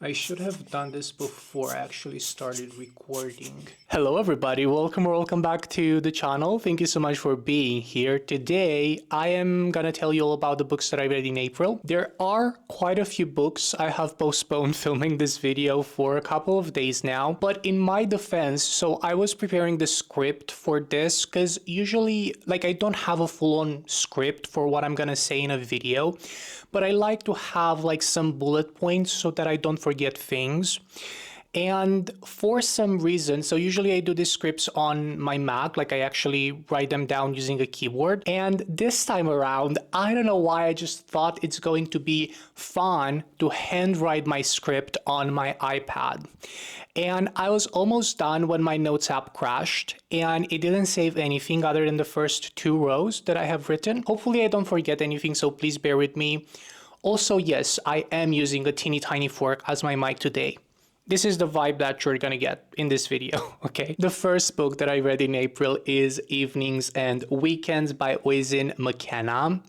I should have done this before I actually started recording. Hello everybody, welcome back to the channel. Thank you so much for being here. Today I am gonna tell you all about the books that I read in April. There are quite a few books. I have postponed filming this video for a couple of days now, but in my defense, so I was preparing the script for this because usually I don't have a full-on script for what I'm gonna say in a video, but I like to have some bullet points so that I don't forget things. And for some reason, so usually I do these scripts on my Mac, I actually write them down using a keyboard. And this time around, I don't know why, I just thought it's going to be fun to handwrite my script on my iPad. And I was almost done when my notes app crashed, and it didn't save anything other than the first 2 rows that I have written. Hopefully I don't forget anything, so please bear with me. Also, yes, I am using a teeny tiny fork as my mic today. This is the vibe that you're gonna get in this video, okay? The first book that I read in April is Evenings and Weekends by Oisin McKenna.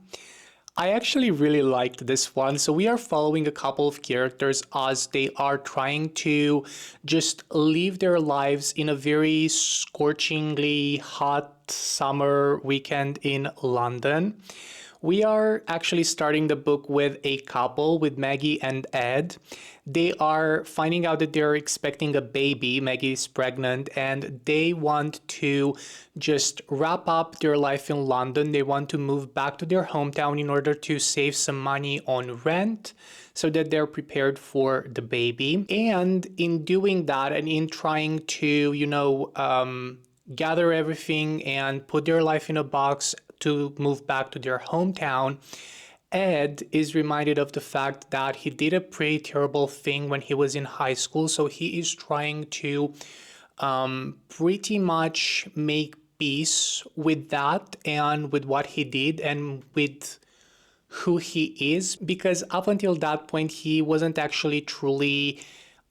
I actually really liked this one. So we are following a couple of characters as they are trying to just live their lives in a very scorchingly hot summer weekend in London. We are actually starting the book with a couple, with Maggie and Ed. They are finding out that they're expecting a baby. Maggie is pregnant, and they want to just wrap up their life in London. They want to move back to their hometown in order to save some money on rent so that they're prepared for the baby. And in doing that, and in trying to, gather everything and put their life in a box to move back to their hometown, Ed is reminded of the fact that he did a pretty terrible thing when he was in high school. So he is trying to pretty much make peace with that and with what he did and with who he is, because up until that point he wasn't actually truly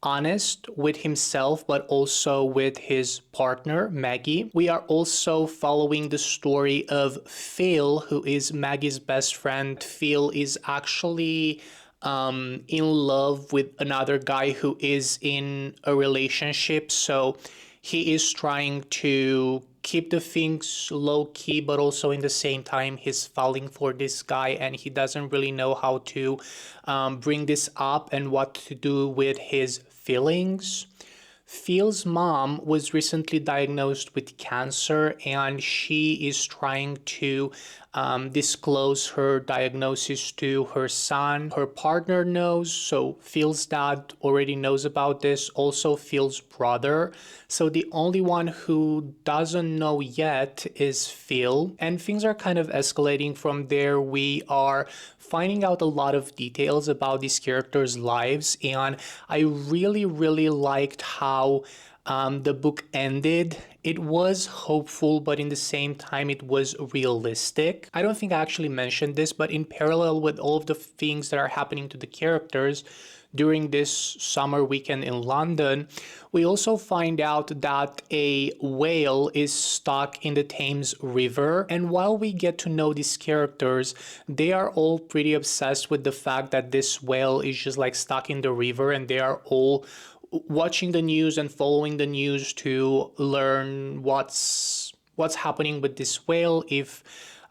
honest with himself, but also with his partner, Maggie. We are also following the story of Phil, who is Maggie's best friend. Phil is actually in love with another guy who is in a relationship. So he is trying to keep the things low key, but also in the same time he's falling for this guy, and he doesn't really know how to bring this up and what to do with his feelings. Phil's mom was recently diagnosed with cancer, and she is trying to disclose her diagnosis to her son. Her partner knows, so Phil's dad already knows about this, also Phil's brother. So the only one who doesn't know yet is Phil, and things are kind of escalating from there. We are finding out a lot of details about these characters' lives, and I really liked how the book ended. It was hopeful, but in the same time it was realistic. I don't think I actually mentioned this, but in parallel with all of the things that are happening to the characters during this summer weekend in London, we also find out that a whale is stuck in the Thames River. And while we get to know these characters, they are all pretty obsessed with the fact that this whale is just stuck in the river, and they are all watching the news and following the news to learn what's happening with this whale, if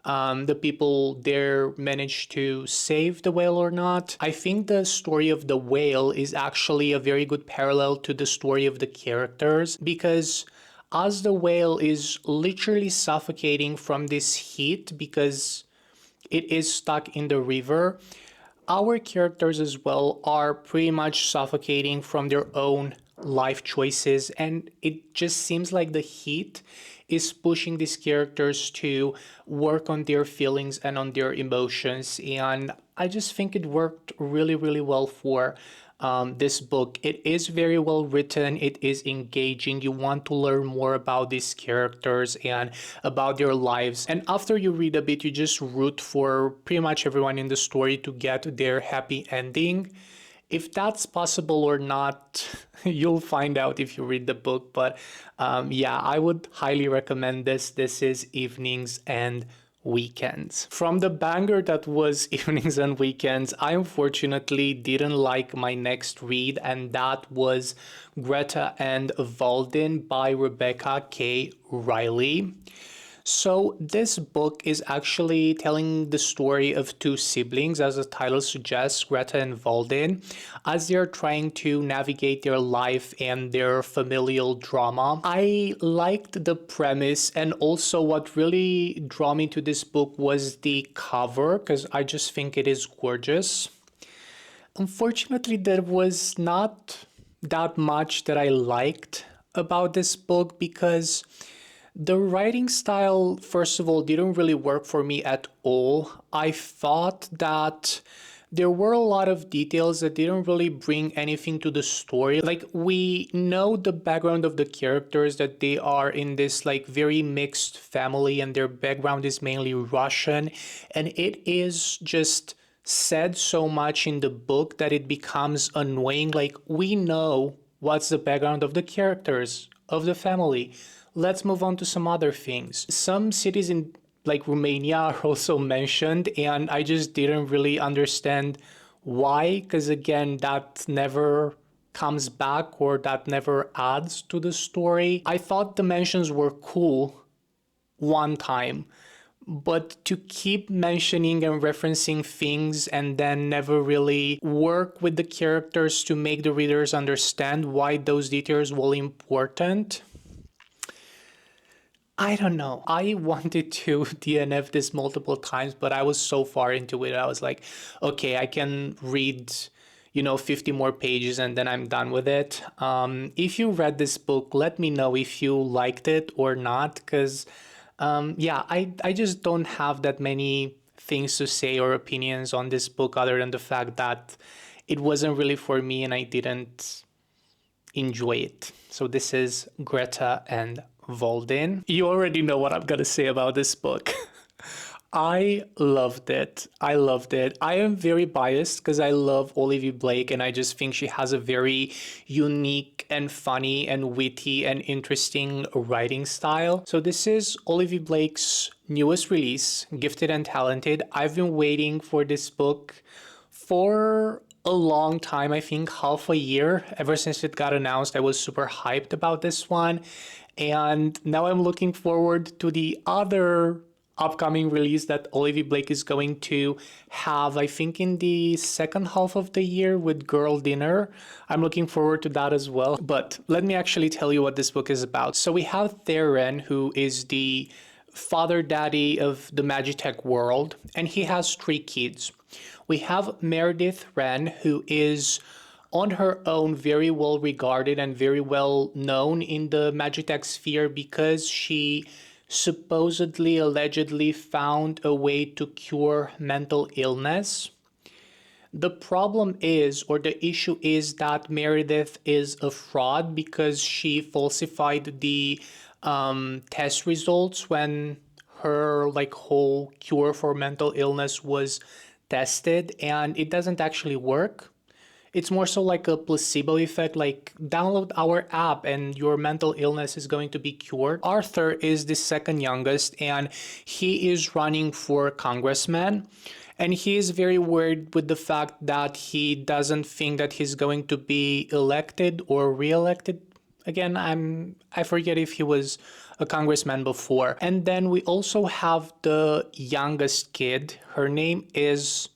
the people there managed to save the whale or not. I think the story of the whale is actually a very good parallel to the story of the characters, because as the whale is literally suffocating from this heat because it is stuck in the river, our characters as well are pretty much suffocating from their own life choices, and it just seems like the heat is pushing these characters to work on their feelings and on their emotions. And I just think it worked really well for this book. It is very well written, it is engaging, you want to learn more about these characters and about their lives, and after you read a bit you just root for pretty much everyone in the story to get their happy ending. If that's possible or not, you'll find out if you read the book, but yeah, I would highly recommend this. This is Evenings and weekends. From the banger that was Evenings and Weekends, I unfortunately didn't like my next read, and that was Greta and Valdin by Rebecca K. Riley. So this book is actually telling the story of two siblings, as the title suggests, Greta and Valdin, as they're trying to navigate their life and their familial drama. I liked the premise, and also what really drew me to this book was the cover, because I just think it is gorgeous. Unfortunately, there was not that much that I liked about this book, because the writing style, first of all, didn't really work for me at all. I thought that there were a lot of details that didn't really bring anything to the story. Like, we know the background of the characters, that they are in this like very mixed family and their background is mainly Russian, and it is just said so much in the book that it becomes annoying. Like, we know what's the background of the characters, of the family. Let's move on to some other things. Some cities in like Romania are also mentioned, and I just didn't really understand why, because again, that never comes back or that never adds to the story. I thought the mentions were cool one time, but to keep mentioning and referencing things and then never really work with the characters to make the readers understand why those details were important, I don't know. I wanted to DNF this multiple times, but I was so far into it. I was like, okay, I can read, 50 more pages and then I'm done with it. If you read this book, let me know if you liked it or not, because, I just don't have that many things to say or opinions on this book other than the fact that it wasn't really for me and I didn't enjoy it. So this is Greta and Valdin. You already know what I'm gonna say about this book. I loved it. I loved it. I am very biased because I love Olivia Blake and I just think she has a very unique and funny and witty and interesting writing style. So this is Olivia Blake's newest release, Gifted and Talented. I've been waiting for this book for a long time, I think half a year. Ever since it got announced, I was super hyped about this one. And now I'm looking forward to the other upcoming release that Olivia Blake is going to have, I think in the second half of the year, with Girl Dinner. I'm looking forward to that as well. But let me actually tell you what this book is about. So we have Theron, who is the father daddy of the Magitech world, and he has three kids. We have Meredith Wren, who is on her own very well regarded and very well known in the Magitech sphere because she supposedly, allegedly found a way to cure mental illness. The problem is, or the issue is, that Meredith is a fraud because she falsified the test results when her whole cure for mental illness was tested, and it doesn't actually work. It's more so like a placebo effect, like download our app and your mental illness is going to be cured. Arthur is the second youngest and he is running for congressman. And he is very worried with the fact that he doesn't think that he's going to be elected or re-elected. Again, I forget if he was a congressman before. And then we also have the youngest kid. Her name is,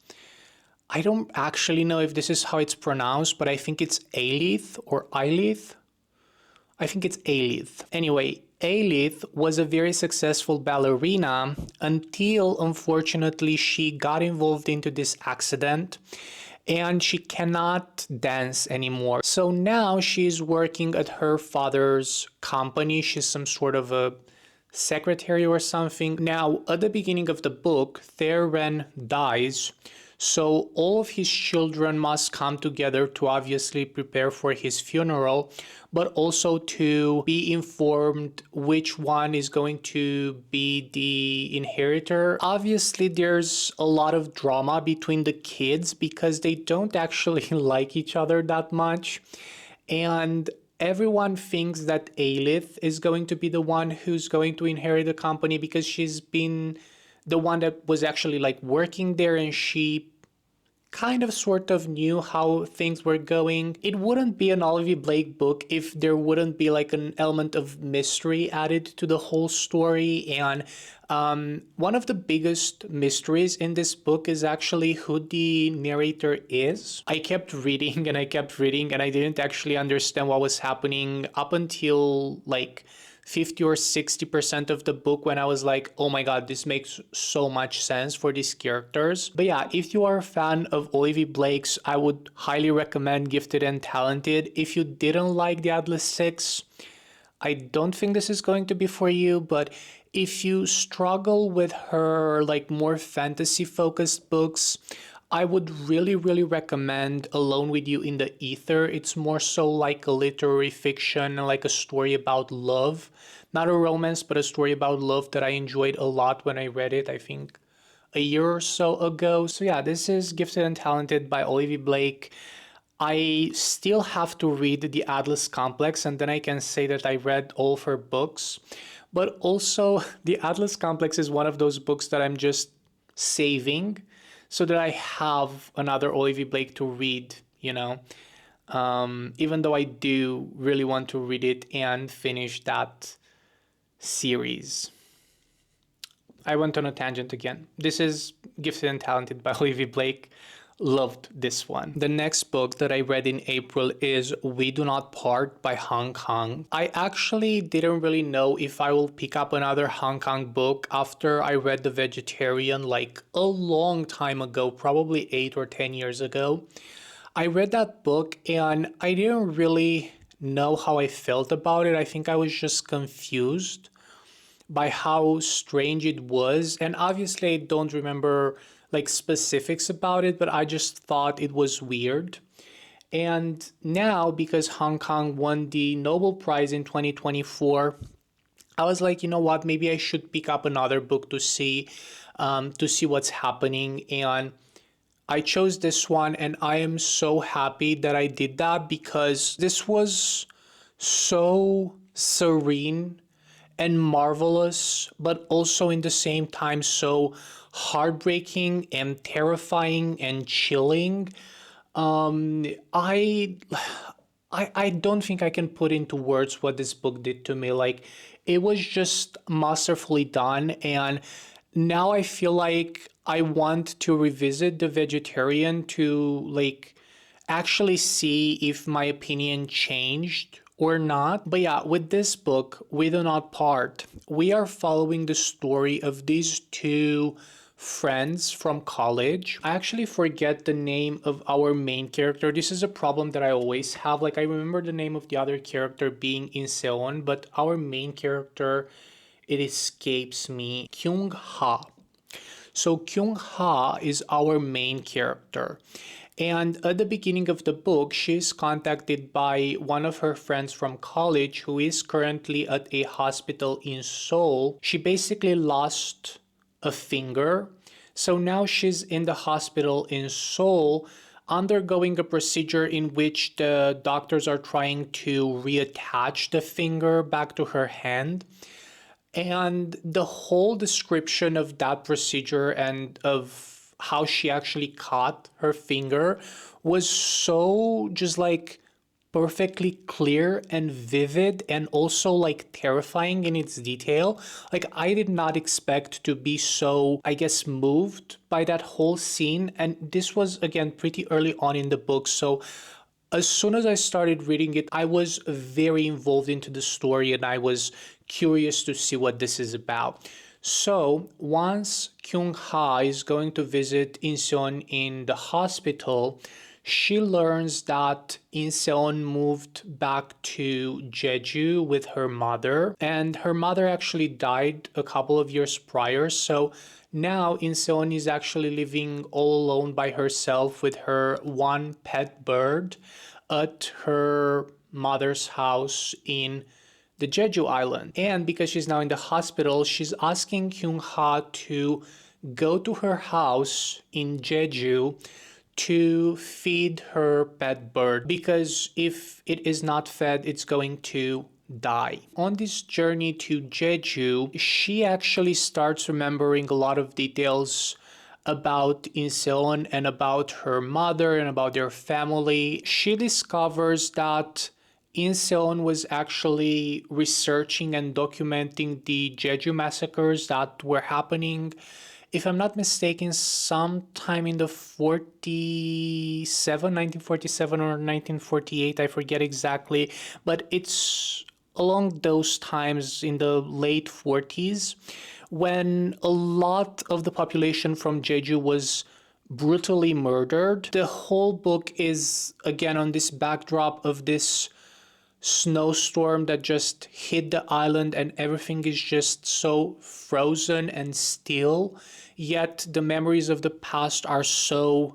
I don't actually know if this is how it's pronounced, but I think it's Aelith or Eilith. I think it's Aelith. Anyway, Aelith was a very successful ballerina until, unfortunately, she got involved into this accident and she cannot dance anymore. So now she's working at her father's company. She's some sort of a secretary or something. Now, at the beginning of the book, Theron dies. So all of his children must come together to obviously prepare for his funeral, but also to be informed which one is going to be the inheritor. Obviously, there's a lot of drama between the kids because they don't actually like each other that much. And everyone thinks that Aelith is going to be the one who's going to inherit the company because she's been the one that was actually like working there, and she kind of sort of knew how things were going. It wouldn't be an Olivia Blake book if there wouldn't be like an element of mystery added to the whole story. And one of the biggest mysteries in this book is actually who the narrator is. I kept reading and I kept reading, and I didn't actually understand what was happening up until like 50 or 60% of the book, when I was like, oh my god, this makes so much sense for these characters. But yeah, if you are a fan of Olivia Blake's, I would highly recommend Gifted and Talented. If you didn't like The Atlas Six, I don't think this is going to be for you. But if you struggle with her like more fantasy focused books, I would really, really recommend Alone with You in the Ether. It's more so like a literary fiction, like a story about love. Not a romance, but a story about love that I enjoyed a lot when I read it, I think a year or so ago. So yeah, this is Gifted and Talented by Olivia Blake. I still have to read The Atlas Complex, and then I can say that I read all of her books. But also, The Atlas Complex is one of those books that I'm just saving so that I have another Olivia Blake to read, you know. Even though I do really want to read it and finish that series. I went on a tangent again. This is Gifted and Talented by Olivia Blake. Loved this one. The next book that I read in April is We Do Not Part by Hong Kong. I actually didn't really know if I will pick up another Hong Kong book after I read The Vegetarian like a long time ago, probably 8 or 10 years ago. I read that book and I didn't really know how I felt about it. I think I was just confused by how strange it was. And obviously, I don't remember like specifics about it, but I just thought it was weird. And now, because Hong Kong won the Nobel Prize in 2024, I was like, you know what, maybe I should pick up another book to see what's happening. And I chose this one, and I am so happy that I did that because this was so serene and marvelous, but also in the same time so heartbreaking and terrifying and chilling. Um, I, I don't think I can put into words what this book did to me. Like, it was just masterfully done, and now I feel like I want to revisit The Vegetarian to like actually see if my opinion changed or not. But yeah, with this book, We Do Not Part, we are following the story of these two friends from college. I actually forget the name of our main character. This is a problem that I always have. Like, I remember the name of the other character being Inseon, but our main character, it escapes me. Kyung Ha. So Kyung Ha is our main character. And at the beginning of the book, she's contacted by one of her friends from college who is currently at a hospital in Seoul. She basically lost a finger. So now she's in the hospital in Seoul undergoing a procedure in which the doctors are trying to reattach the finger back to her hand. And the whole description of that procedure and of how she actually caught her finger was so just like perfectly clear and vivid and also like terrifying in its detail. Like, I did not expect to be so, I guess, moved by that whole scene. And this was, again, pretty early on in the book. So as soon as I started reading it, I was very involved into the story and I was curious to see what this is about. So once Kyung Ha is going to visit Inseon in the hospital, she learns that Inseon moved back to Jeju with her mother, and her mother actually died a couple of years prior. So now Inseon is actually living all alone by herself with her one pet bird at her mother's house in the Jeju island. And because she's now in the hospital, she's asking Kyung Ha to go to her house in Jeju to feed her pet bird, because if it is not fed, it's going to die. On this journey to Jeju, she actually starts remembering a lot of details about Inseon and about her mother and about their family. She discovers that Inseon was actually researching and documenting the Jeju massacres that were happening, if I'm not mistaken, sometime in the 1947 or 1948, I forget exactly, but it's along those times in the late 40s when a lot of the population from Jeju was brutally murdered. The whole book is again on this backdrop of this snowstorm that just hit the island and everything is just so frozen and still, yet the memories of the past are so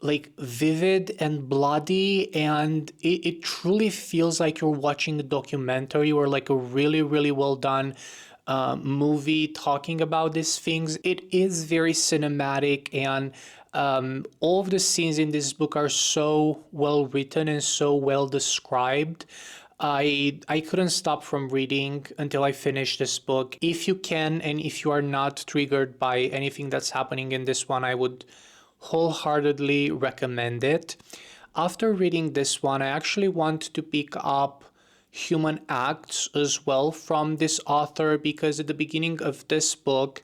like vivid and bloody, and it truly feels like you're watching a documentary or like a really well done movie talking about these things. It is very cinematic, and all of the scenes in this book are so well written and so well described. I couldn't stop from reading until I finished this book. If you can, and if you are not triggered by anything that's happening in this one, I would wholeheartedly recommend it. After reading this one, I actually want to pick up Human Acts as well from this author, because at the beginning of this book,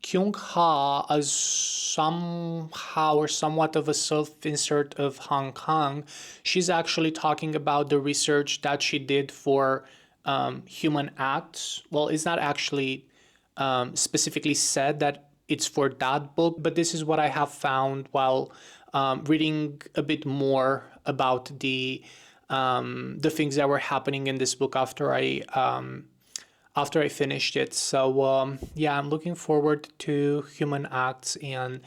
Kyung Ha, as somehow or somewhat of a self-insert of Hong Kong, she's actually talking about the research that she did for Human Acts. Well, it's not actually specifically said that it's for that book, but this is what I have found while reading a bit more about the things that were happening in this book after I finished it. So yeah, I'm looking forward to Human Acts, and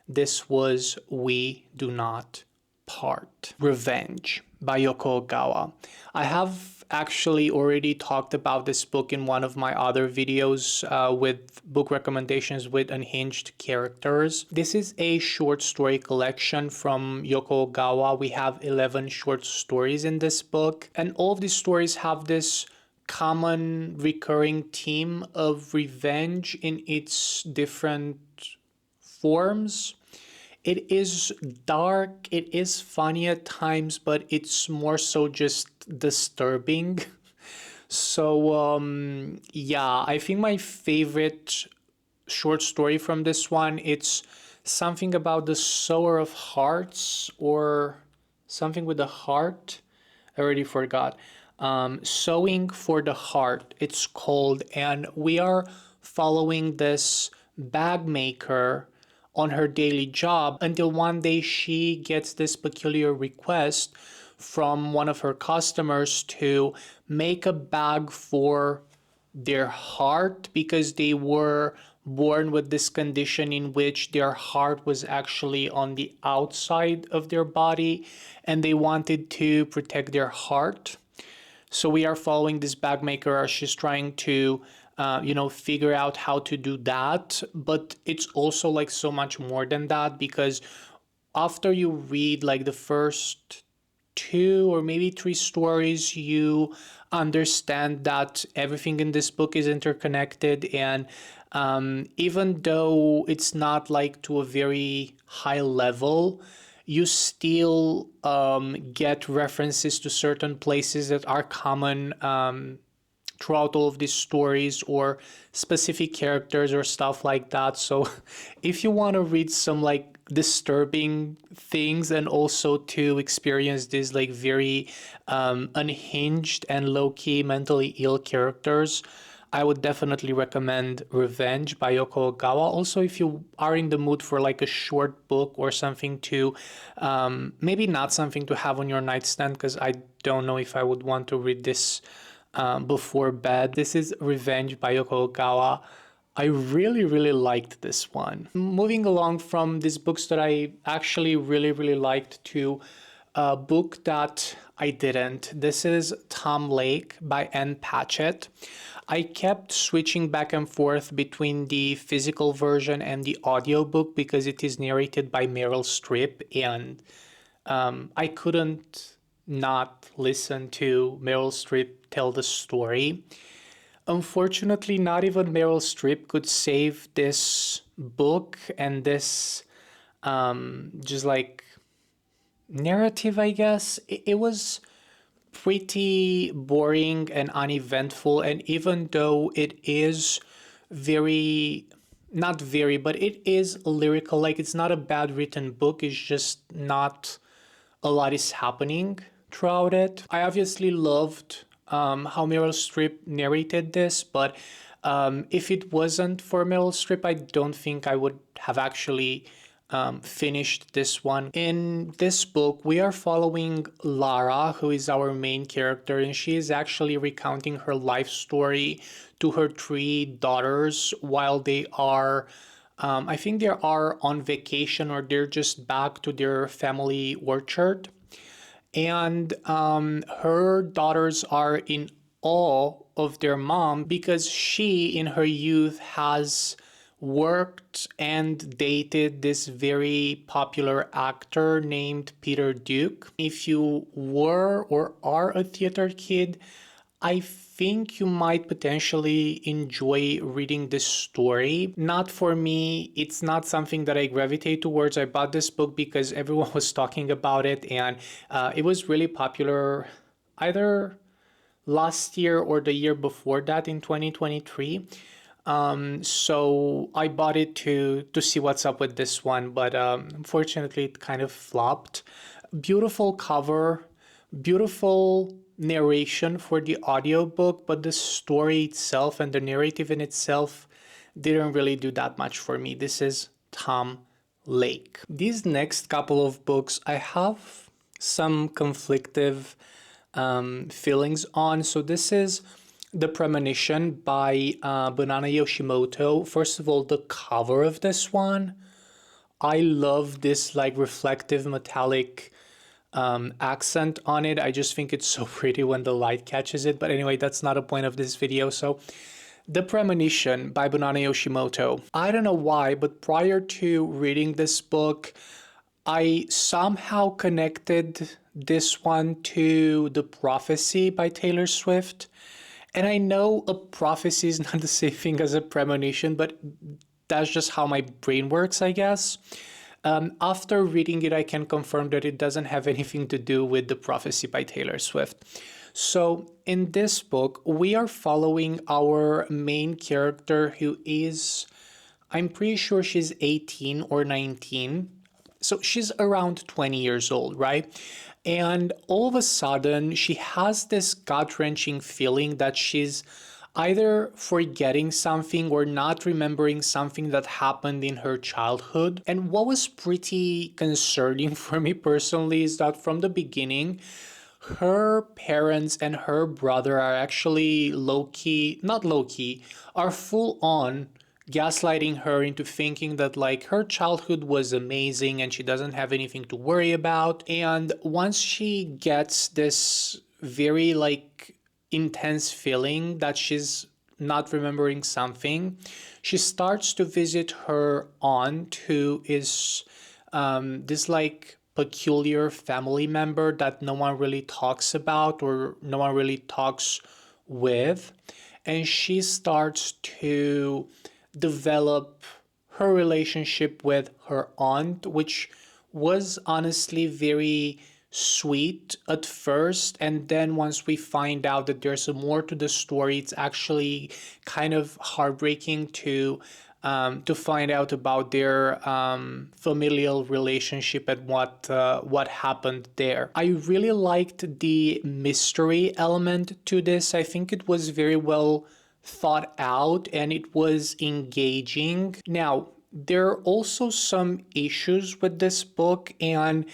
this was We Do Not Part. Revenge by Yoko Ogawa. I have actually already talked about this book in one of my other videos with book recommendations with unhinged characters. This is a short story collection from Yoko Ogawa. We have 11 short stories in this book, and all of these stories have this common recurring theme of revenge in its different forms. It is dark, it is funny at times, but it's more so just disturbing. So yeah, I think my favorite short story from this one, it's something about the sower of hearts or something with the heart. I already forgot. Sewing for the Heart, it's called, and we are following this bag maker on her daily job until one day she gets this peculiar request from one of her customers to make a bag for their heart, because they were born with this condition in which their heart was actually on the outside of their body and they wanted to protect their heart. So we are following this bag maker as she's trying to, figure out how to do that. But it's also like so much more than that, because after you read like the first two or maybe three stories, you understand that everything in this book is interconnected. And even though it's not like to a very high level, you still get references to certain places that are common throughout all of these stories, or specific characters or stuff like that. So if you want to read some like disturbing things and also to experience these like very unhinged and low-key mentally ill characters, I would definitely recommend Revenge by Yoko Ogawa. Also, if you are in the mood for like a short book or something to, maybe not something to have on your nightstand, because I don't know if I would want to read this before bed. This is Revenge by Yoko Ogawa. I really liked this one. Moving along from these books that I actually really liked to a book that I didn't. This is Tom Lake by Anne Patchett. I kept switching back and forth between the physical version and the audiobook because it is narrated by Meryl Streep, and I couldn't not listen to Meryl Streep tell the story. Unfortunately, not even Meryl Streep could save this book and this just like narrative, I guess. It was pretty boring and uneventful, and even though it is very, not very, but it is lyrical, like it's not a bad written book, it's just not a lot is happening throughout it. I obviously loved how Meryl Streep narrated this, but if it wasn't for Meryl Streep, I don't think I would have actually finished this one. In this book, we are following Lara, who is our main character, and she is actually recounting her life story to her three daughters while they are I think they are on vacation or they're just back to their family orchard. And her daughters are in awe of their mom because she, in her youth, has worked and dated this very popular actor named Peter Duke. If you were or are a theater kid, I think you might potentially enjoy reading this story. Not for me, it's not something that I gravitate towards. I bought this book because everyone was talking about it, and it was really popular either last year or the year before that in 2023. So I bought it to see what's up with this one, but unfortunately it kind of flopped. Beautiful cover, beautiful narration for the audiobook, but the story itself and the narrative in itself didn't really do that much for me. This is Tom Lake. These next couple of books I have some conflictive feelings on. So this is The Premonition by Banana Yoshimoto. First of all, the cover of this one, I love this like reflective metallic accent on it. I just think it's so pretty when the light catches it. But anyway, that's not a point of this video. So The Premonition by Banana Yoshimoto. I don't know why, but prior to reading this book, I somehow connected this one to The Prophecy by Taylor Swift. And I know a prophecy is not the same thing as a premonition, but that's just how my brain works, I guess. After reading it, I can confirm that it doesn't have anything to do with The Prophecy by Taylor Swift. So in this book, we are following our main character who is, I'm pretty sure she's 18 or 19. So she's around 20 years old, right? And all of a sudden, she has this gut-wrenching feeling that she's either forgetting something or not remembering something that happened in her childhood. And what was pretty concerning for me personally is that from the beginning, her parents and her brother are actually low-key, not low-key, are full-on gaslighting her into thinking that like her childhood was amazing and she doesn't have anything to worry about. And once she gets this very like intense feeling that she's not remembering something, she starts to visit her aunt, who is this like peculiar family member that no one really talks about or no one really talks with. And she starts to develop her relationship with her aunt, which was honestly very sweet at first. And then once we find out that there's more to the story, it's actually kind of heartbreaking to find out about their familial relationship and what happened there. I really liked the mystery element to this. I think it was very well thought out and it was engaging. Now, there are also some issues with this book, and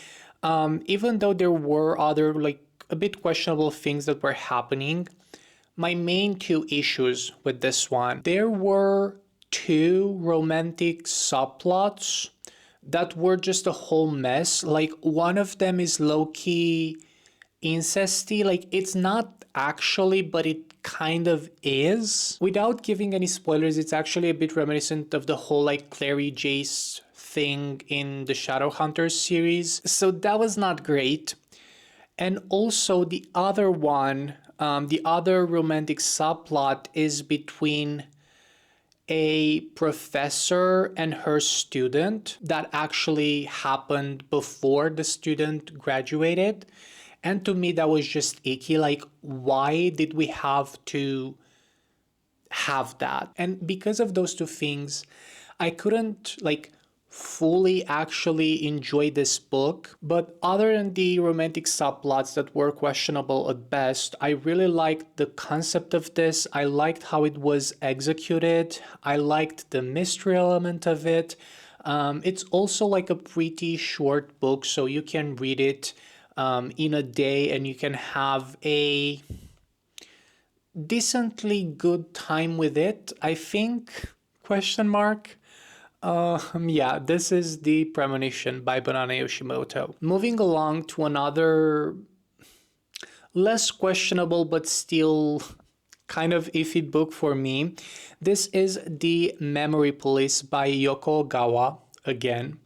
even though there were other like a bit questionable things that were happening, my main two issues with this one, there were two romantic subplots that were just a whole mess. Like one of them is low-key incesty, like it's not actually, but it kind of is. Without giving any spoilers, it's actually a bit reminiscent of the whole like Clary Jace thing in the Shadowhunters series. So that was not great. And also the other one, the other romantic subplot is between a professor and her student that actually happened before the student graduated. And to me, that was just icky. Like, why did we have to have that? And because of those two things, I couldn't like fully actually enjoy this book. But other than the romantic subplots that were questionable at best, I really liked the concept of this. I liked how it was executed. I liked the mystery element of it. It's also like a pretty short book, so you can read it in a day and you can have a decently good time with it, I think, question mark. Yeah, this is The Premonition by Banana Yoshimoto. Moving along to another less questionable but still kind of iffy book for me. This is The Memory Police by Yoko Ogawa again.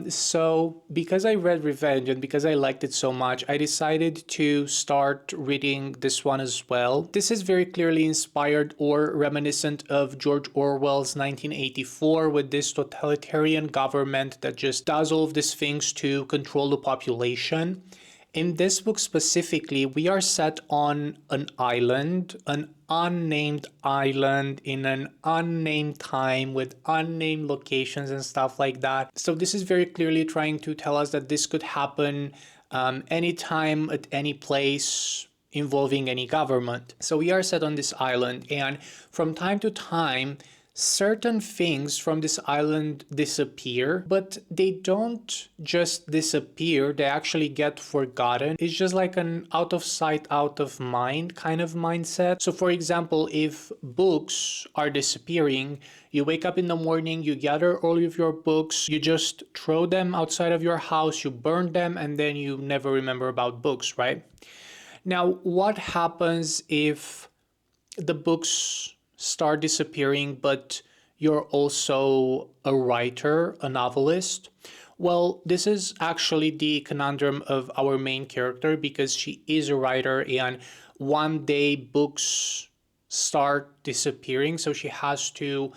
So because I read Revenge and because I liked it so much, I decided to start reading this one as well. This is very clearly inspired or reminiscent of George Orwell's 1984 with this totalitarian government that just does all of these things to control the population. In this book specifically, we are set on an island, an unnamed island in an unnamed time with unnamed locations and stuff like that. So this is very clearly trying to tell us that this could happen anytime at any place involving any government. So we are set on this island, and from time to time, certain things from this island disappear, but they don't just disappear, they actually get forgotten. It's just like an out of sight, out of mind kind of mindset. So for example, if books are disappearing, you wake up in the morning, you gather all of your books, you just throw them outside of your house, you burn them, and then you never remember about books, right? Now, what happens if the books start disappearing, but you're also a writer, a novelist? Well, this is actually the conundrum of our main character because she is a writer and one day books start disappearing, so she has to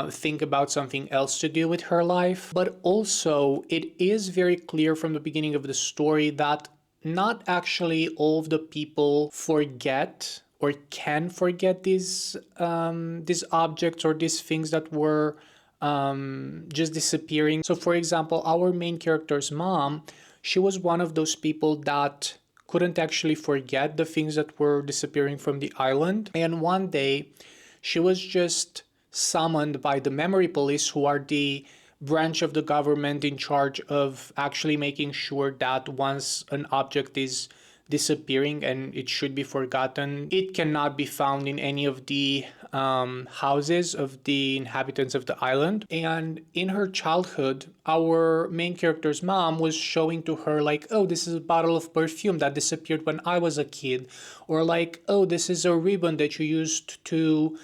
think about something else to do with her life. But also, it is very clear from the beginning of the story that not actually all of the people forget or can forget these objects or these things that were just disappearing. So for example, our main character's mom, she was one of those people that couldn't actually forget the things that were disappearing from the island. And one day she was just summoned by the memory police, who are the branch of the government in charge of actually making sure that once an object is disappearing and it should be forgotten, it cannot be found in any of the houses of the inhabitants of the island. And in her childhood, our main character's mom was showing to her like, oh, this is a bottle of perfume that disappeared when I was a kid, or like, oh, this is a ribbon that you used to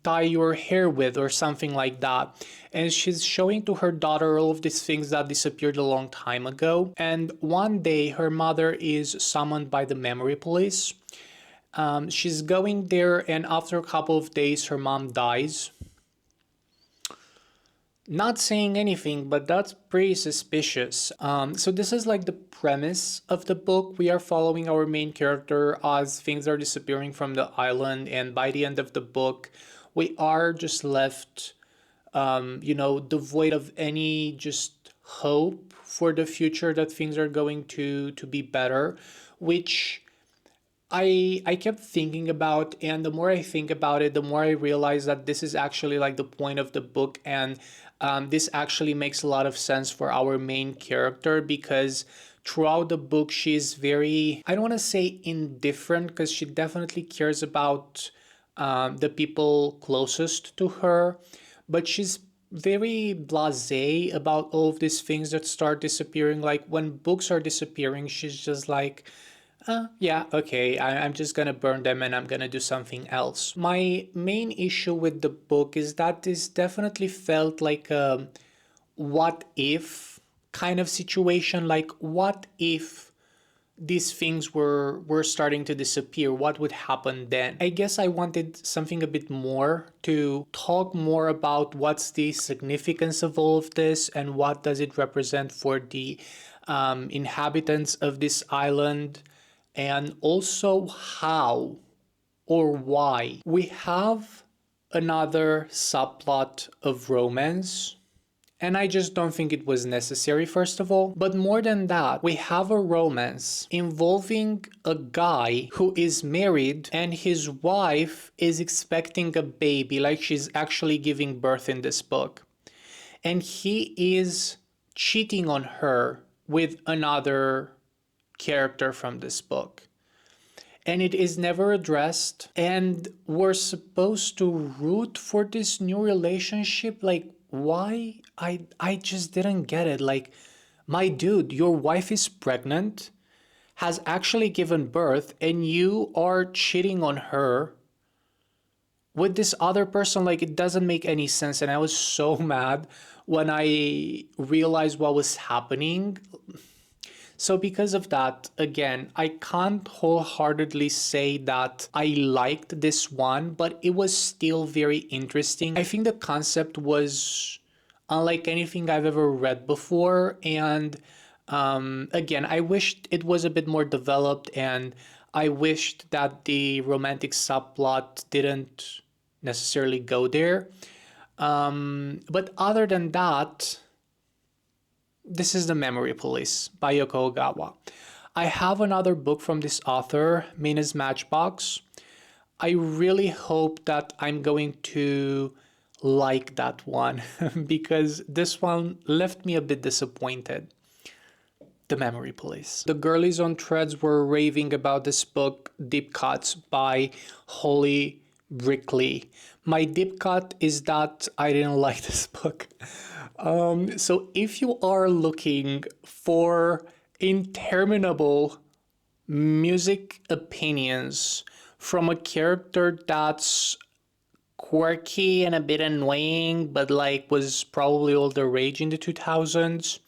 tie your hair with, or something like that. And she's showing to her daughter all of these things that disappeared a long time ago. And one day her mother is summoned by the memory police. She's going there, and after a couple of days her mom dies. Not saying anything, but that's pretty suspicious. So this is like the premise of the book. We are following our main character as things are disappearing from the island, and by the end of the book, we are just left, devoid of any just hope for the future that things are going to be better, which I kept thinking about, and the more I think about it, the more I realize that this is actually like the point of the book, and this actually makes a lot of sense for our main character, because throughout the book she's very, I don't want to say indifferent, because she definitely cares about the people closest to her, but she's very blasé about all of these things that start disappearing. Like when books are disappearing, she's just like, yeah, okay, I'm just gonna burn them and I'm gonna do something else. My main issue with the book is that this definitely felt like a what if kind of situation. Like, what if these things were starting to disappear, what would happen then? I guess I wanted something a bit more to talk more about what's the significance of all of this and what does it represent for the inhabitants of this island, and also how or why. We have another subplot of romance, and I just don't think it was necessary, first of all. But more than that, we have a romance involving a guy who is married and his wife is expecting a baby, like she's actually giving birth in this book. And he is cheating on her with another character from this book. And it is never addressed. And we're supposed to root for this new relationship. Like, why? I just didn't get it. Like, my dude, your wife is pregnant, has actually given birth, and you are cheating on her with this other person. Like, it doesn't make any sense. And I was so mad when I realized what was happening. So because of that, again, I can't wholeheartedly say that I liked this one, but it was still very interesting. I think the concept was unlike anything I've ever read before. And again, I wished it was a bit more developed, and I wished that the romantic subplot didn't necessarily go there. But other than that, this is The Memory Police by Yoko Ogawa. I have another book from this author, Mina's Matchbox. I really hope that I'm going to like that one because this one left me a bit disappointed. The Memory Police. The girlies on Threads were raving about this book, Deep Cuts by Holly Brickley. My deep cut is that I didn't like this book. So if you are looking for interminable music opinions from a character that's quirky and a bit annoying, but like was probably all the rage in the 2000s,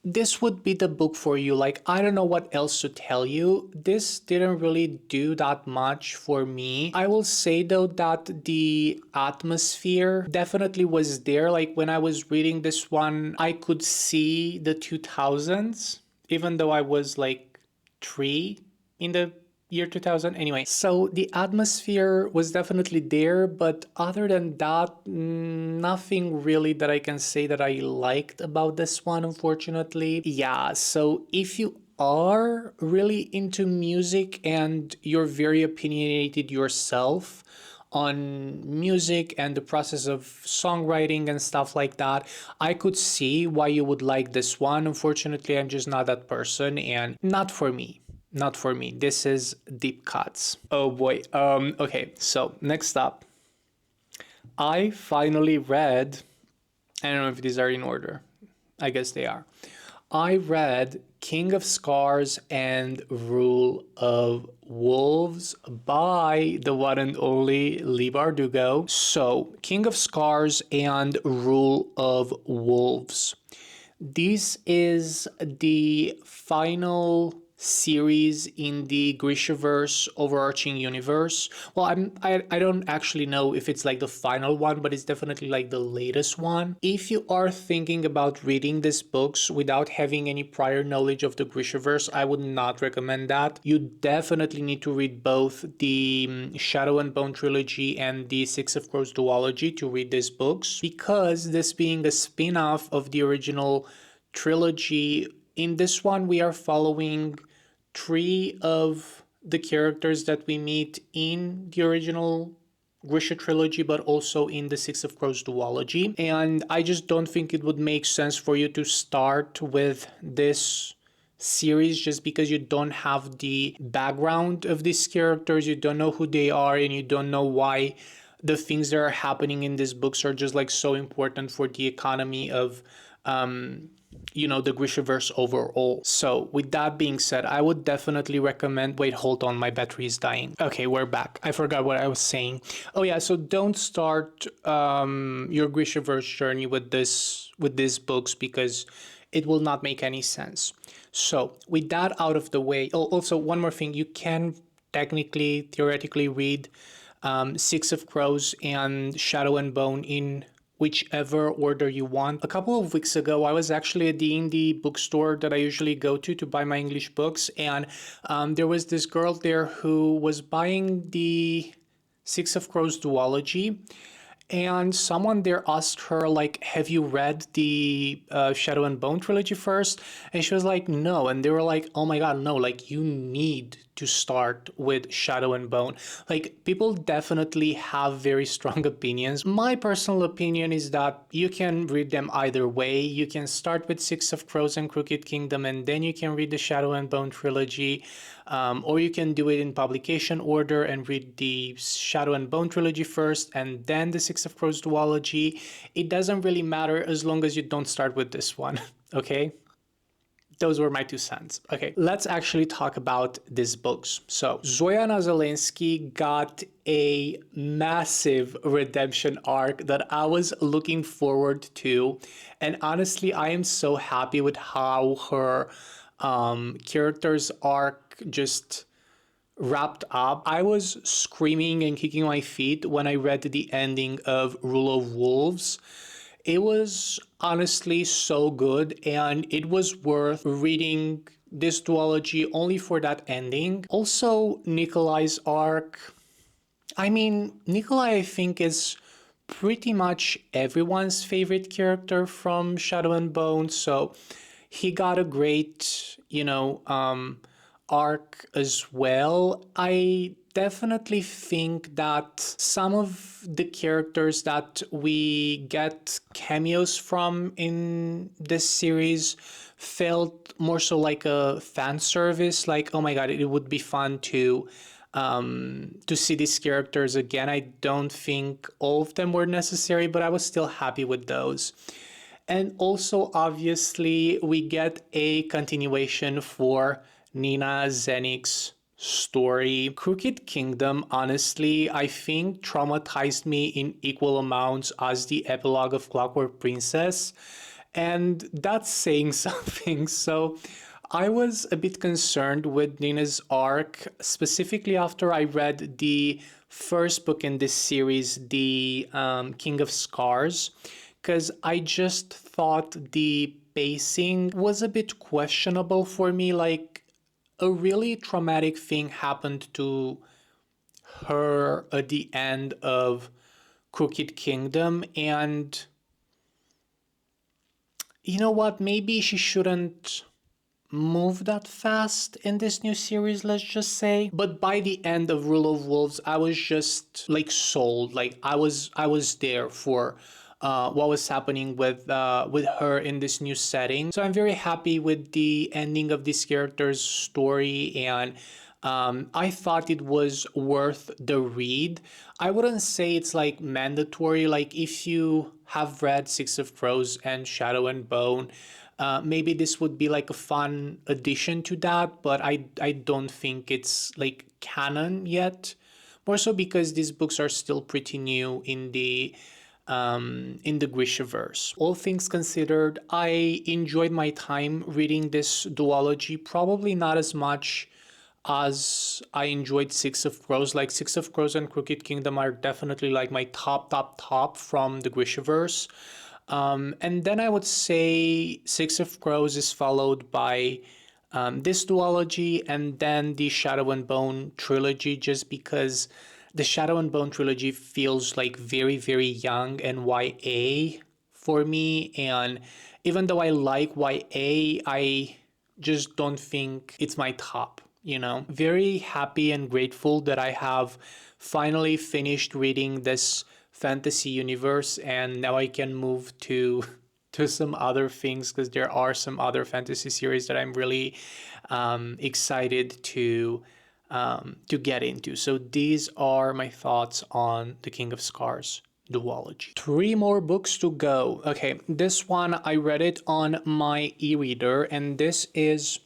this would be the book for you. Like, I don't know what else to tell you. This didn't really do that much for me. I will say though that the atmosphere definitely was there. Like when I was reading this one, I could see the 2000s, even though I was like 3 in the year 2000. Anyway, so the atmosphere was definitely there, but other than that, nothing really that I can say that I liked about this one, unfortunately. Yeah, so if you are really into music and you're very opinionated yourself on music and the process of songwriting and stuff like that, I could see why you would like this one. Unfortunately, I'm just not that person, and not for me. Not for me. This is Deep Cuts. Oh boy. Okay, so next up, I finally read, I don't know if these are in order. I guess they are. I read King of Scars and Rule of Wolves by the one and only Lee Bardugo. So, King of Scars and Rule of Wolves. This is the final series in the Grishaverse overarching universe. Well, I don't actually know if it's like the final one, but it's definitely like the latest one. If you are thinking about reading these books without having any prior knowledge of the Grishaverse, I would not recommend that. You definitely need to read both the Shadow and Bone trilogy and the Six of Crows duology to read these books, because this being a spin-off of the original trilogy, in this one we are following 3 of the characters that we meet in the original Grisha trilogy, but also in the Six of Crows duology. And I just don't think it would make sense for you to start with this series just because you don't have the background of these characters, you don't know who they are, and you don't know why the things that are happening in these books are just like so important for the economy of the Grishaverse overall. So with that being said, I would definitely recommend, wait, hold on, my battery is dying. Okay, we're back. I forgot what I was saying. Oh yeah, so don't start your Grishaverse journey with these books because it will not make any sense. So with that out of the way, also one more thing, you can technically, theoretically read Six of Crows and Shadow and Bone in whichever order you want. A couple of weeks ago, I was actually at the indie bookstore that I usually go to buy my English books, and there was this girl there who was buying the Six of Crows duology, and someone there asked her, like, have you read the Shadow and Bone trilogy first? And she was like, no. And they were like, oh my God, no, like, you need to start with Shadow and Bone. Like, people definitely have very strong opinions. My personal opinion is that you can read them either way. You can start with Six of Crows and Crooked Kingdom, and then you can read the Shadow and Bone trilogy. Or you can do it in publication order and read the Shadow and Bone trilogy first and then the Six of Crows duology. It doesn't really matter as long as you don't start with this one, okay? Those were my 2 cents. Okay, let's actually talk about these books. So, Zoyana Zelensky got a massive redemption arc that I was looking forward to. And honestly, I am so happy with how her character's arc just wrapped up. I was screaming and kicking my feet when I read the ending of Rule of Wolves. It was honestly so good, and it was worth reading this duology only for that ending. Also, Nikolai's arc. I mean, Nikolai, I think, is pretty much everyone's favorite character from Shadow and Bone, so he got a great, arc as well. I definitely think that some of the characters that we get cameos from in this series felt more so like a fan service, like, oh my God, it would be fun to see these characters again. I don't think all of them were necessary, but I was still happy with those. And also, obviously, we get a continuation for Nina Zenik's story. Crooked Kingdom, honestly, I think traumatized me in equal amounts as the epilogue of Clockwork Princess. And that's saying something. So I was a bit concerned with Nina's arc, specifically after I read the first book in this series, The King of Scars, because I just thought the pacing was a bit questionable for me. Like, a really traumatic thing happened to her at the end of Crooked Kingdom, and you know what? Maybe she shouldn't move that fast in this new series, let's just say. But by the end of Rule of Wolves, I was just like sold. Like, I was there for what was happening with her in this new setting. So I'm very happy with the ending of this character's story, and I thought it was worth the read. I wouldn't say it's like mandatory. Like, if you have read Six of Crows and Shadow and Bone, maybe this would be like a fun addition to that, but I don't think it's like canon yet. More so because these books are still pretty new in the Grishaverse. All things considered, I enjoyed my time reading this duology. Probably not as much as I enjoyed Six of Crows. Like, Six of Crows and Crooked Kingdom are definitely like my top from the Grishaverse. And then I would say Six of Crows is followed by this duology, and then the Shadow and Bone trilogy, just because the Shadow and Bone trilogy feels like very, very young and YA for me. And even though I like YA, I just don't think it's my top, you know? Very happy and grateful that I have finally finished reading this fantasy universe, and now I can move to some other things, because there are some other fantasy series that I'm really excited to get into. So these are my thoughts on The King of Scars duology. 3 more books to go. Okay, this one I read it on my e-reader, and this is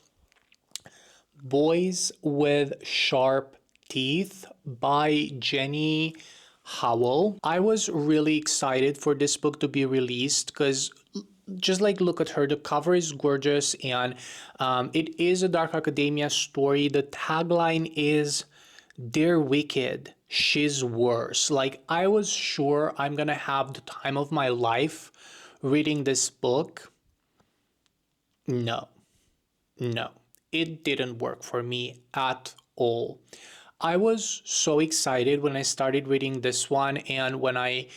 Boys with Sharp Teeth by Jenny Howell. I was really excited for this book to be released because just like look at her. The cover is gorgeous, and it is a dark academia story. The tagline is "They're wicked, she's worse." Like, I was sure I'm gonna have the time of my life reading this book. No, no, it didn't work for me at all. I was so excited when I started reading this one, and when I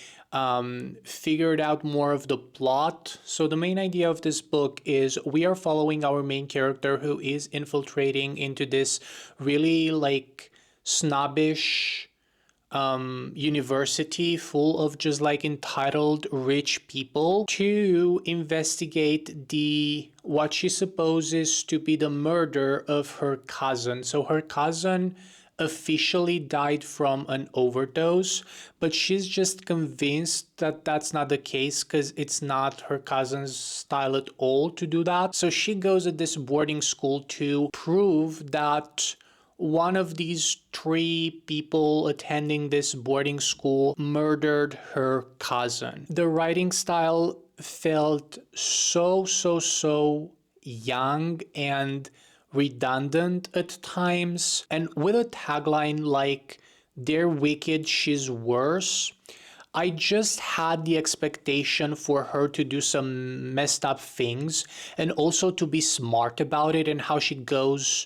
figured out more of the plot. So, the main idea of this book is we are following our main character who is infiltrating into this really like snobbish university full of just like entitled rich people to investigate the what she supposes to be the murder of her cousin. So her cousin officially died from an overdose, but she's just convinced that that's not the case because it's not her cousin's style at all to do that. So she goes at this boarding school to prove that one of these three people attending this boarding school murdered her cousin. The writing style felt so young and redundant at times. And with a tagline like, "They're wicked, she's worse," I just had the expectation for her to do some messed up things and also to be smart about it and how she goes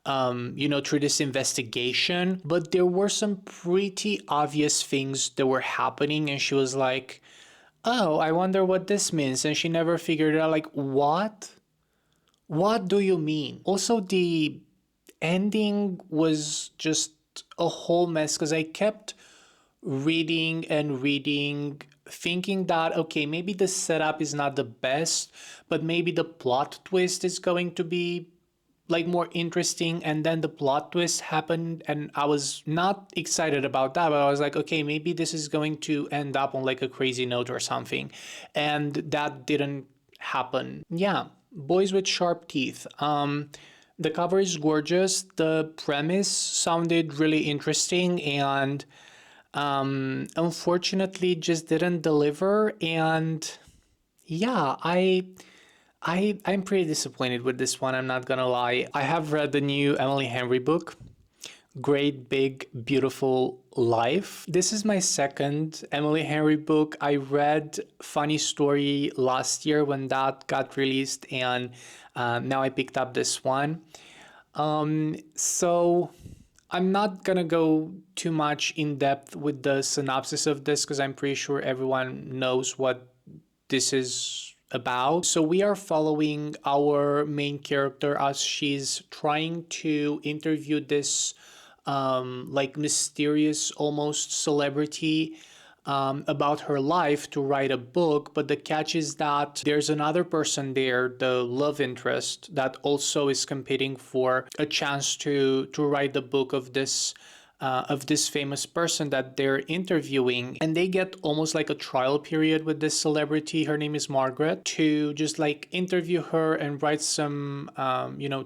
through this investigation. But there were some pretty obvious things that were happening, and she was like, "Oh, I wonder what this means." And she never figured it out. Like, what? What do you mean? Also, the ending was just a whole mess because I kept reading and reading, thinking that, okay, maybe the setup is not the best, but maybe the plot twist is going to be like more interesting. And then the plot twist happened, and I was not excited about that, but I was like, okay, maybe this is going to end up on like a crazy note or something. And that didn't happen. Yeah, Boys with Sharp Teeth. The cover is gorgeous. The premise sounded really interesting, and unfortunately just didn't deliver. And yeah, I'm pretty disappointed with this one, I'm not gonna lie. I have read the new Emily Henry book, Great Big Beautiful Life. This is my second Emily Henry book. I read Funny Story last year when that got released, and now I picked up this one. So I'm not gonna go too much in depth with the synopsis of this because I'm pretty sure everyone knows what this is about. So we are following our main character as she's trying to interview this like mysterious almost celebrity about her life to write a book. But the catch is that there's another person there, the love interest, that also is competing for a chance to write the book of this famous person that they're interviewing. And they get almost like a trial period with this celebrity. Her name is Margaret, to just like interview her and write some,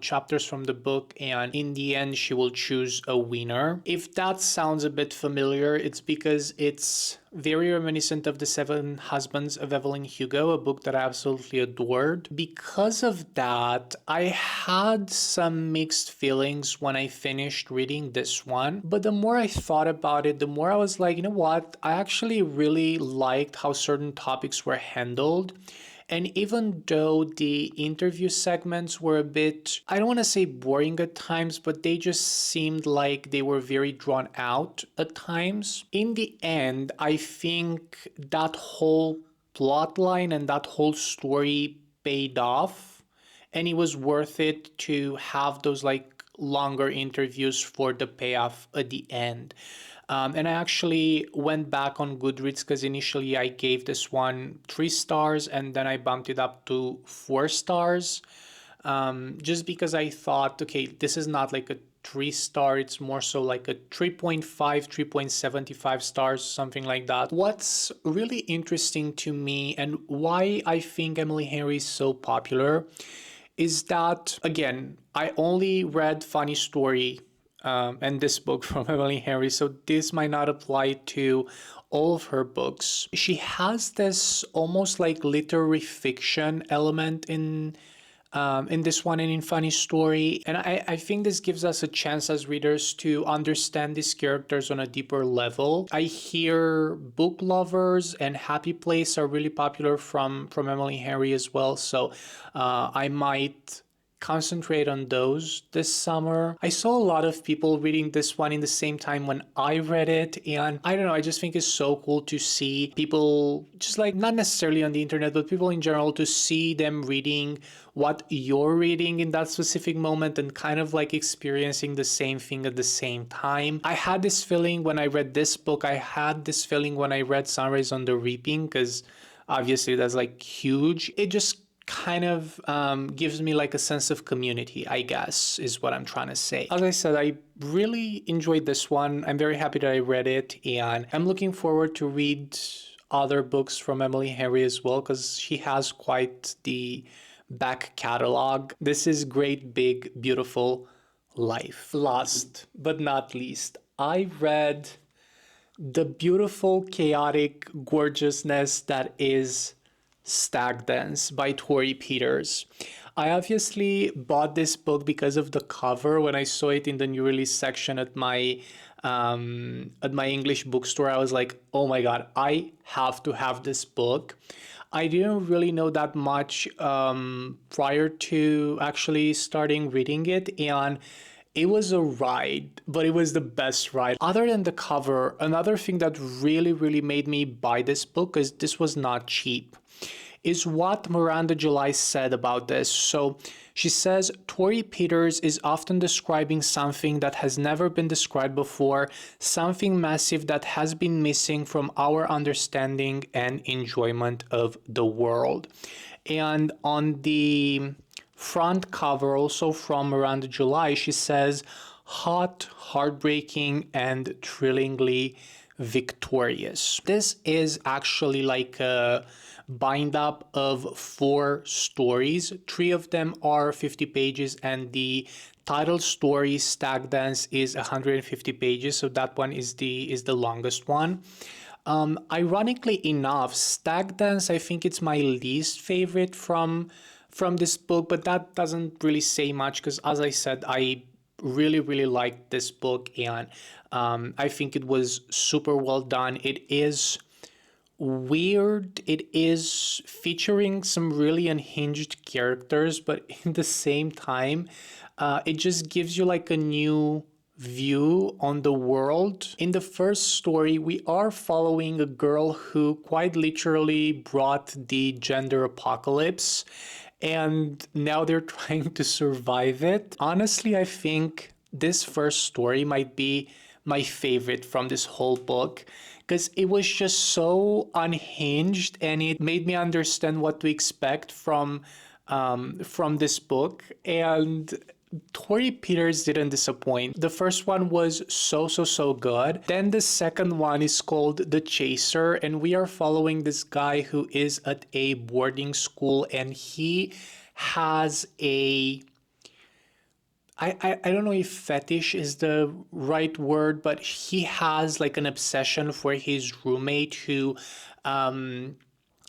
chapters from the book. And in the end, she will choose a winner. If that sounds a bit familiar, it's because it's very reminiscent of The Seven Husbands of Evelyn Hugo, a book that I absolutely adored. Because of that, I had some mixed feelings when I finished reading this one. But the more I thought about it, the more I was like, you know what? I actually really liked how certain topics were handled. And even though the interview segments were a bit, I don't want to say boring at times, but they just seemed like they were very drawn out at times. In the end, I think that whole plot line and that whole story paid off, and it was worth it to have those like longer interviews for the payoff at the end. And I actually went back on Goodreads because initially I gave this one 3 stars and then I bumped it up to 4 stars. Just because I thought, okay, this is not like a 3 star, it's more so like a 3.5, 3.75 stars, something like that. What's really interesting to me and why I think Emily Henry is so popular is that, again, I only read Funny Story and this book from Emily Henry, so this might not apply to all of her books. She has this almost like literary fiction element in this one and in Funny Story. And I think this gives us a chance as readers to understand these characters on a deeper level. I hear book lovers and Happy Place are really popular from Emily Henry as well. So I might concentrate on those this summer. I saw a lot of people reading this one in the same time when I read it, and I don't know, I just think it's so cool to see people, just like not necessarily on the internet, but people in general, to see them reading what you're reading in that specific moment and kind of like experiencing the same thing at the same time. I had this feeling when I read this book. I had this feeling when I read Sunrise on the Reaping, because obviously that's like huge. It just kind of gives me like a sense of community, I guess, is what I'm trying to say. As I said, I really enjoyed this one. I'm very happy that I read it, and I'm looking forward to read other books from Emily Henry as well, because she has quite the back catalog. This is Great Big Beautiful Life. Last but not least, I read the beautiful, chaotic gorgeousness that is Stag Dance by Tori Peters. I obviously bought this book because of the cover. When I saw it in the new release section at my English bookstore, I was like, oh my god, I have to have this book. I didn't really know that much prior to actually starting reading it, and it was a ride, but it was the best ride. Other than the cover, another thing that really made me buy this book, is this was not cheap, is what Miranda July said about this. So she says, Tori Peters is often describing something that has never been described before, something massive that has been missing from our understanding and enjoyment of the world. And on the front cover, also from Miranda July, she says, hot, heartbreaking, and thrillingly victorious. This is actually like a bind up of 4 stories. 3 of them are 50 pages, and the title story, Stag Dance, is 150 pages. So that one is the longest one. Ironically enough, Stag Dance, I think it's my least favorite from this book, but that doesn't really say much, because as I said, I really liked this book, and I think it was super well done. It is weird. It is featuring some really unhinged characters, but in the same time, it just gives you like a new view on the world. In the first story, we are following a girl who quite literally brought the gender apocalypse, and now they're trying to survive it. Honestly, I think this first story might be my favorite from this whole book, because it was just so unhinged, and it made me understand what to expect from this book. And Tori Peters didn't disappoint. The first one was so good. Then the second one is called The Chaser, and we are following this guy who is at a boarding school, and he has a I don't know if fetish is the right word, but he has like an obsession for his roommate, who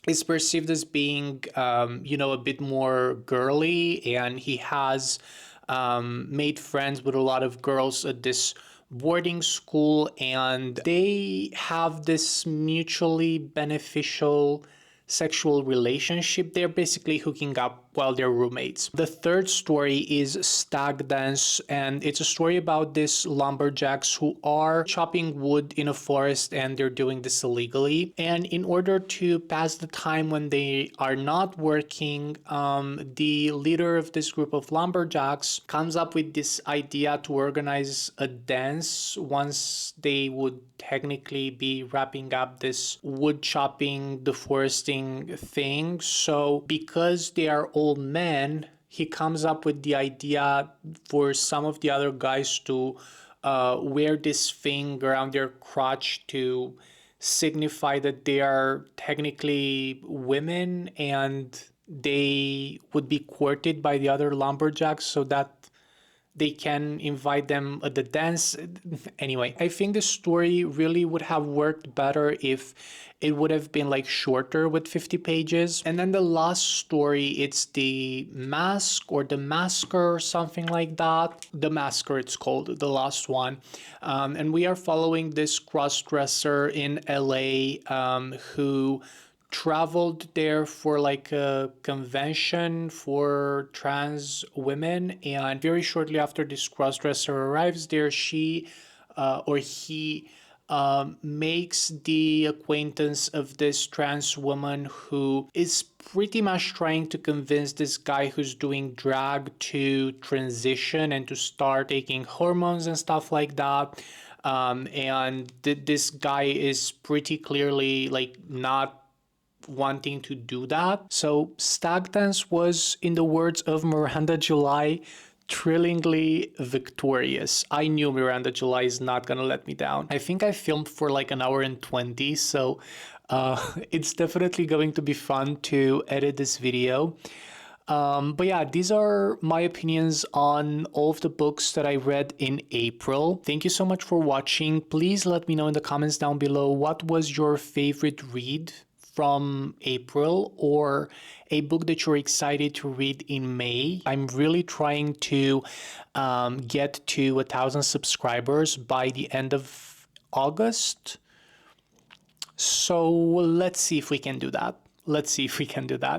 is perceived as being, a bit more girly, and he has made friends with a lot of girls at this boarding school, and they have this mutually beneficial sexual relationship. They're basically hooking up while they're roommates. The third story is Stag Dance, and it's a story about these lumberjacks who are chopping wood in a forest, and they're doing this illegally. And in order to pass the time when they are not working, the leader of this group of lumberjacks comes up with this idea to organize a dance once they would technically be wrapping up this wood chopping, deforesting thing. So because they are all men, he comes up with the idea for some of the other guys to wear this thing around their crotch to signify that they are technically women, and they would be courted by the other lumberjacks, so that they can invite them at the dance. Anyway, I think the story really would have worked better if it would have been like shorter with 50 pages. And then the last story, it's the mask or the masker or something like that. The masker, it's called, the last one. And we are following this cross-dresser in LA who traveled there for like a convention for trans women, and very shortly after this crossdresser arrives there, she or he makes the acquaintance of this trans woman who is pretty much trying to convince this guy who's doing drag to transition and to start taking hormones and stuff like that. And this guy is pretty clearly like not wanting to do that. So stag dance was, in the words of Miranda July, thrillingly victorious. I knew Miranda July is not gonna let me down. I think I filmed for like an hour and 20, so it's definitely going to be fun to edit this video. But yeah, these are my opinions on all of the books that I read in April. Thank you so much for watching. Please let me know in the comments down below what was your favorite read from April, or a book that you're excited to read in May. I'm really trying to get to 1,000 subscribers by the end of August. So let's see if we can do that. Let's see if we can do that.